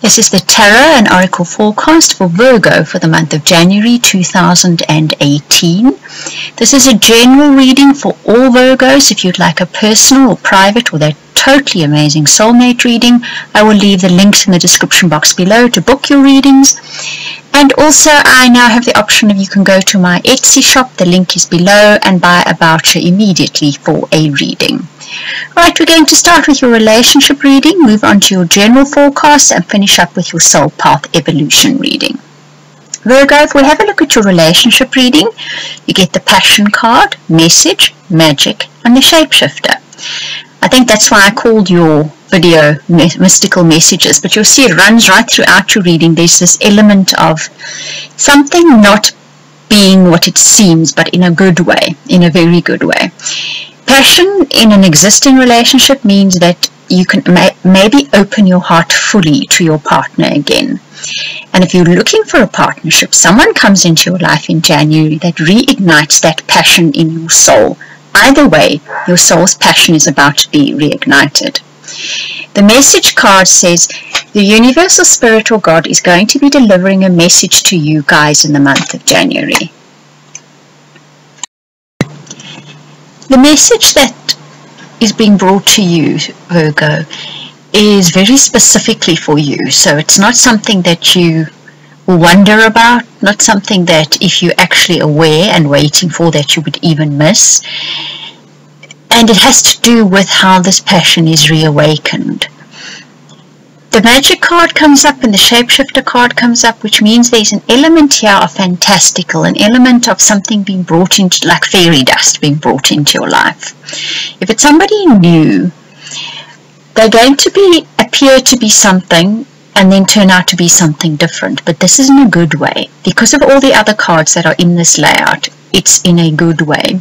This is the Tarot and Oracle forecast for Virgo for the month of January 2018. This is a general reading for all Virgos. If you'd like a personal or private or that totally amazing soulmate reading, I will leave the links in the description box below to book your readings. And also I now have the option of you can go to my Etsy shop, the link is below, and buy a voucher immediately for a reading. Alright, we're going to start with your relationship reading, move on to your general forecast, and finish up with your soul path evolution reading. Virgo, if we have a look at your relationship reading, you get the passion card, message, magic, and the shapeshifter. I think that's why I called your video mystical messages, but you'll see it runs right throughout your reading. There's this element of something not being what it seems, but in a good way, in a very good way. Passion in an existing relationship means that you can maybe open your heart fully to your partner again. And if you're looking for a partnership, someone comes into your life in January that reignites that passion in your soul. Either way, your soul's passion is about to be reignited. The message card says the universal spirit or God is going to be delivering a message to you guys in the month of January. The message that is being brought to you, Virgo, is very specifically for you. So it's not something that you will wonder about, not something that if you're actually aware and waiting for that you would even miss. And it has to do with how this passion is reawakened. The magic card comes up and the shapeshifter card comes up, which means there's an element here of fantastical, an element of something being brought into, like fairy dust being brought into your life. If it's somebody new, they're going to appear to be something and then turn out to be something different. But this is in a good way. Because of all the other cards that are in this layout, it's in a good way.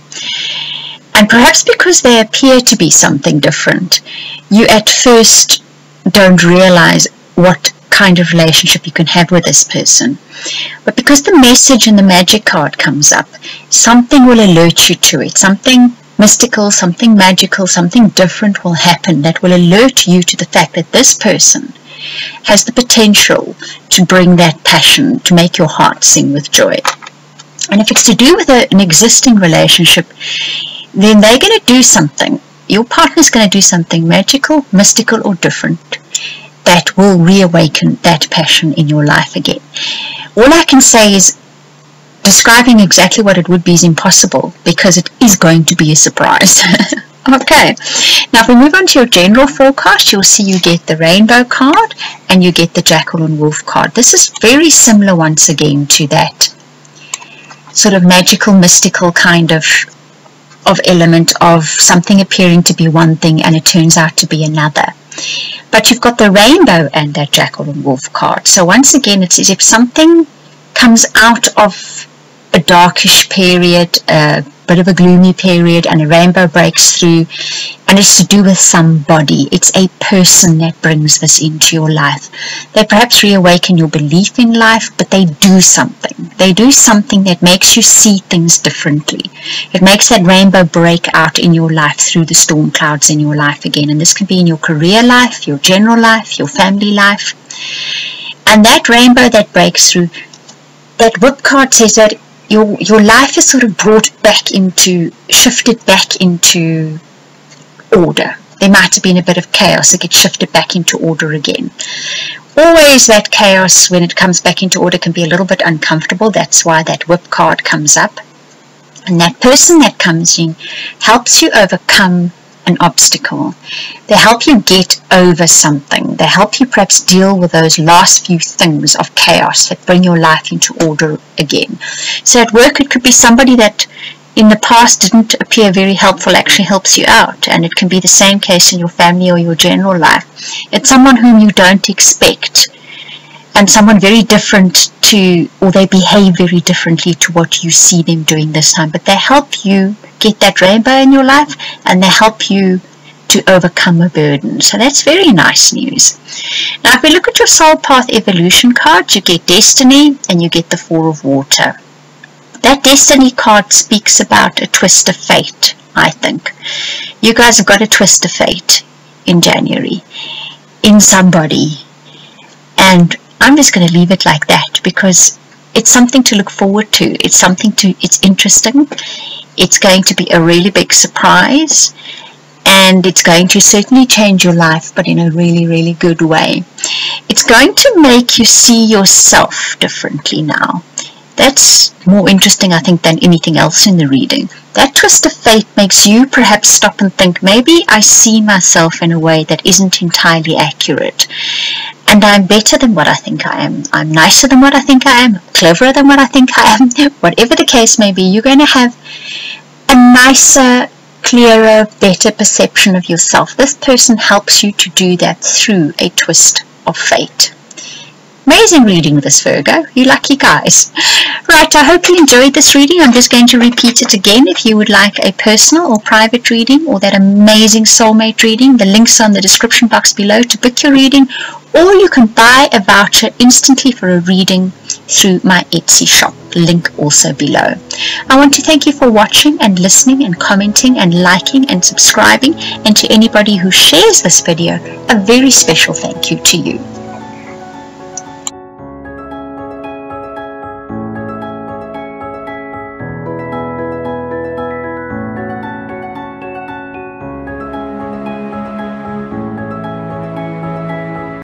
And perhaps because they appear to be something different, you at first don't realize what kind of relationship you can have with this person. But because the message in the magic card comes up, something will alert you to it. Something mystical, something magical, something different will happen that will alert you to the fact that this person has the potential to bring that passion, to make your heart sing with joy. And if it's to do with an existing relationship, then they're going to do something. Your partner's going to do something magical, mystical, or different that will reawaken that passion in your life again. All I can say is describing exactly what it would be is impossible because it is going to be a surprise. Okay, now if we move on to your general forecast, you'll see you get the rainbow card and you get the jackal and wolf card. This is very similar once again to that sort of magical, mystical kind of element of something appearing to be one thing and it turns out to be another. But you've got the rainbow and that jackal and wolf card. So once again, it's as if something comes out of a darkish period, a bit of a gloomy period, and a rainbow breaks through, and it's to do with somebody. It's a person that brings this into your life. They perhaps reawaken your belief in life, but they do something. They do something that makes you see things differently. It makes that rainbow break out in your life through the storm clouds in your life again. And this can be in your career life, your general life, your family life. And that rainbow that breaks through, that whip card says that your life is sort of brought back into, shifted back into order. There might have been a bit of chaos that gets shifted back into order again. Always that chaos, when it comes back into order, can be a little bit uncomfortable. That's why that whip card comes up. And that person that comes in helps you overcome an obstacle. They help you get over something. They help you perhaps deal with those last few things of chaos that bring your life into order again. So at work, it could be somebody that in the past didn't appear very helpful, actually helps you out. And it can be the same case in your family or your general life. It's someone whom you don't expect, and someone very different to, or they behave very differently to what you see them doing this time. But they help you get that rainbow in your life, and they help you to overcome a burden. So that's very nice news. Now if we look at your soul path evolution card, you get destiny and you get the Four of Water. That destiny card speaks about a twist of fate, I think. You guys have got a twist of fate in January, in somebody. And I'm just going to leave it like that, because it's something to look forward to. It's interesting. It's going to be a really big surprise, and it's going to certainly change your life, but in a really, really good way. It's going to make you see yourself differently now. That's more interesting, I think, than anything else in the reading. That twist of fate makes you perhaps stop and think, maybe I see myself in a way that isn't entirely accurate. And I'm better than what I think I am. I'm nicer than what I think I am. Cleverer than what I think I am. Whatever the case may be, you're going to have a nicer, clearer, better perception of yourself. This person helps you to do that through a twist of fate. Amazing reading this, Virgo. You lucky guys. Right, I hope you enjoyed this reading. I'm just going to repeat it again. If you would like a personal or private reading, or that amazing soulmate reading, the links are in the description box below to book your reading, or you can buy a voucher instantly for a reading through my Etsy shop. Link also below. I want to thank you for watching and listening and commenting and liking and subscribing, and to anybody who shares this video, a very special thank you to you.